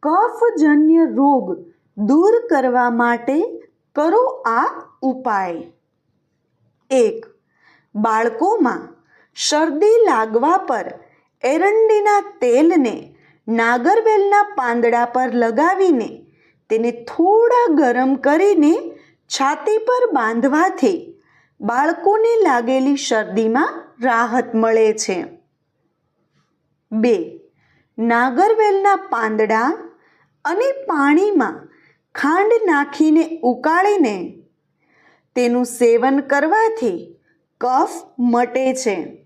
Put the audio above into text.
કફજન્ય રોગ દૂર કરવા માટે કરો આ ઉપાય. 1. બાળકોમાં શરદી લાગવા પર એરંડીના તેલને નાગરવેલના પાંદડા પર લગાવીને તેને થોડા ગરમ કરીને છાતી પર બાંધવાથી બાળકોને લાગેલી શરદીમાં રાહત મળે છે. 2. નાગરવેલના પાંદડા અને પાણીમાં ખાંડ નાખીને ઉકાળીને તેનું સેવન કરવાથી કફ મટે છે.